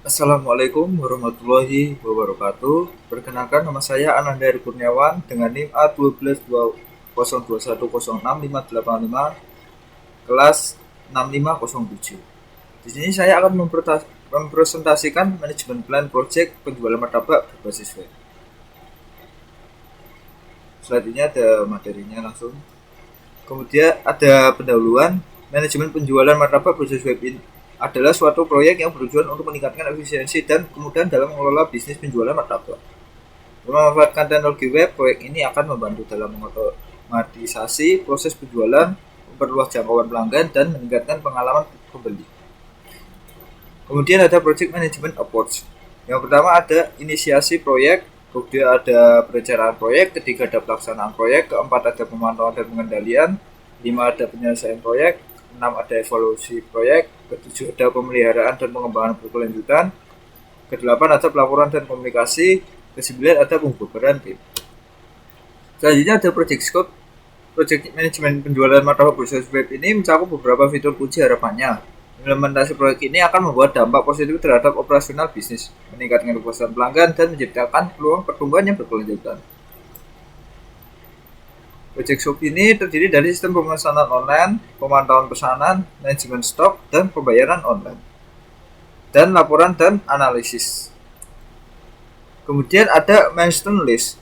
Assalamualaikum warahmatullahi wabarakatuh. Perkenalkan, nama saya Ananda Heri Kurniawan dengan NIM A122021065585 kelas 6507. Di sini saya akan mempresentasikan manajemen plan project penjualan martabak berbasis web. Selanjutnya ada materinya langsung. Kemudian ada pendahuluan. Manajemen penjualan martabak berbasis web ini adalah suatu proyek yang bertujuan untuk meningkatkan efisiensi dan kemudahan dalam mengelola bisnis penjualan martabak. Memanfaatkan teknologi web, proyek ini akan membantu dalam mengotomatisasi proses penjualan, memperluas jangkauan pelanggan, dan meningkatkan pengalaman pembeli. Kemudian ada project management approach. Yang pertama ada inisiasi proyek, kemudian ada perencanaan proyek, ketiga ada pelaksanaan proyek, keempat ada pemantauan dan pengendalian, lima ada penyelesaian proyek, 6 ada evaluasi proyek, ke-7 ada pemeliharaan dan pengembangan berkelanjutan, ke-8 ada pelaporan dan komunikasi, ke-9 ada pembubaran tim. Selanjutnya ada project scope. Project manajemen penjualan martabak berbasis web ini mencakup beberapa fitur kunci harapannya. Implementasi proyek ini akan membuat dampak positif terhadap operasional bisnis, meningkatkan kepuasan pelanggan, dan menciptakan peluang pertumbuhan yang berkelanjutan. Project Shop ini terdiri dari sistem pemesanan online, pemantauan pesanan, manajemen stok, dan pembayaran online, dan laporan dan analisis. Kemudian ada milestone list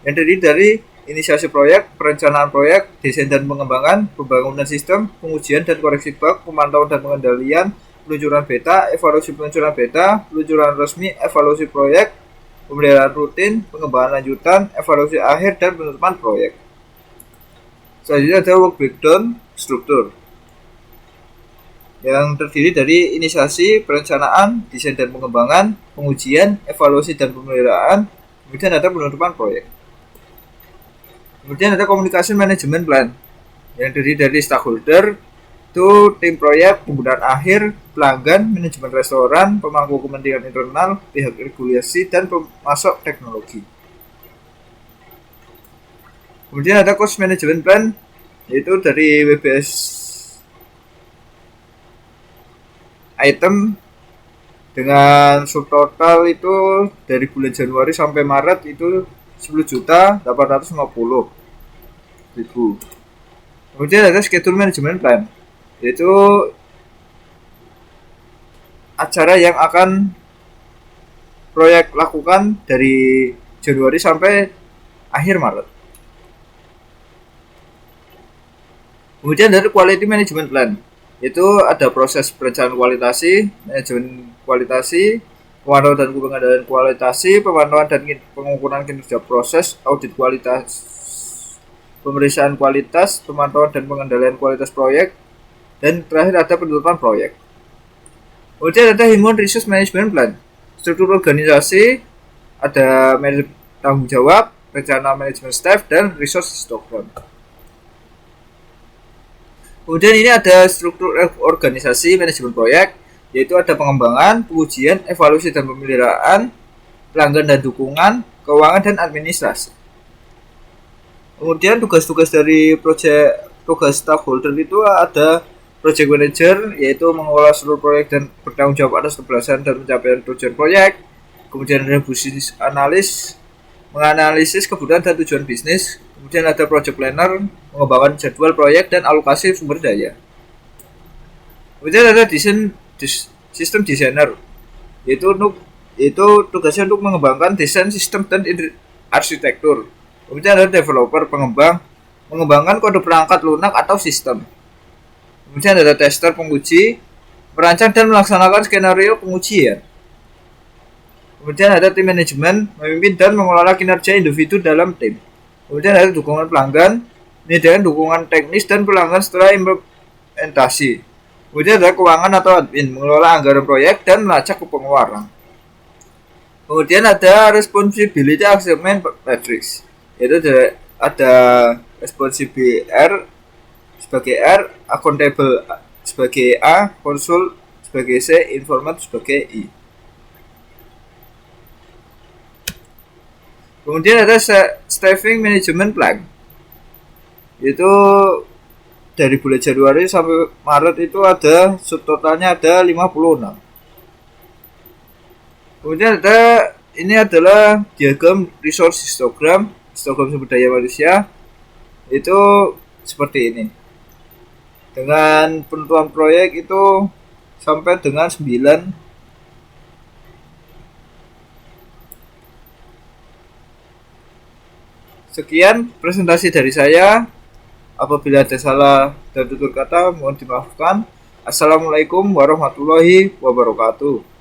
yang terdiri dari inisiasi proyek, perencanaan proyek, desain dan pengembangan, pembangunan sistem, pengujian dan koreksi bug, pemantauan dan pengendalian, peluncuran beta, evaluasi peluncuran beta, peluncuran resmi, evaluasi proyek, pemeliharaan rutin, pengembangan lanjutan, evaluasi akhir, dan penutupan proyek. Selanjutnya ada work breakdown struktur yang terdiri dari inisiasi, perencanaan, desain dan pengembangan, pengujian, evaluasi dan pemeliharaan, kemudian ada penutupan proyek. Kemudian ada communication management plan yang terdiri dari stakeholder, itu tim proyek, penggunaan akhir, pelanggan, manajemen restoran, pemangku kepentingan internal, pihak regulasi, dan pemasok teknologi. Kemudian ada cost management plan, yaitu dari WBS item dengan subtotal itu dari bulan Januari sampai Maret itu 10.850.000. Kemudian ada schedule management plan, yaitu acara yang akan proyek lakukan dari Januari sampai akhir Maret. Kemudian dari quality management plan, yaitu ada proses perencanaan kualitasi, manajemen kualitasi, pemantauan dan pengendalian kualitasi, pemantauan dan pengukuran kinerja proses, audit kualitas, pemeriksaan kualitas, pemantauan dan pengendalian kualitas proyek, dan terakhir ada penutupan proyek. Kemudian ada human resource management plan, struktur organisasi, ada manajemen tanggung jawab, rencana manajemen staff, dan resource histogram. Kemudian ini ada struktur organisasi manajemen proyek, yaitu ada pengembangan, pengujian, evaluasi dan pemeliharaan, pelanggan dan dukungan, keuangan dan administrasi. Kemudian tugas-tugas dari tugas stakeholder itu ada project manager, yaitu mengelola seluruh proyek dan bertanggung jawab atas keberhasilan dan pencapaian tujuan proyek. Kemudian ada business analis, menganalisis kebutuhan dan tujuan bisnis. Kemudian ada project planner, mengembangkan jadwal proyek dan alokasi sumber daya. Kemudian ada sistem designer, yaitu tugasnya untuk mengembangkan desain sistem dan arsitektur. Kemudian ada developer, mengembangkan kode perangkat lunak atau sistem. Kemudian ada tester, penguji, merancang dan melaksanakan skenario pengujian. Kemudian ada tim manajemen, memimpin dan mengelola kinerja individu dalam tim. Kemudian ada dukungan pelanggan, menyediakan dukungan teknis dan pelanggan setelah implementasi. Kemudian ada keuangan atau admin, mengelola anggaran proyek dan melacak ke pengeluaran. Kemudian ada responsibility assessment matrix, yaitu ada responsibility R sebagai R, accountable sebagai A, konsul sebagai C, informat sebagai I. Kemudian ada staffing management plan, yaitu dari bulan Januari sampai Maret itu ada subtotalnya ada 56. Kemudian ada ini adalah diagram resource histogram sumber daya manusia. Itu seperti ini. Dengan penentuan proyek itu sampai dengan 9. Sekian presentasi dari saya. Apabila ada salah dan tutur kata mohon dimaafkan. Assalamualaikum warahmatullahi wabarakatuh.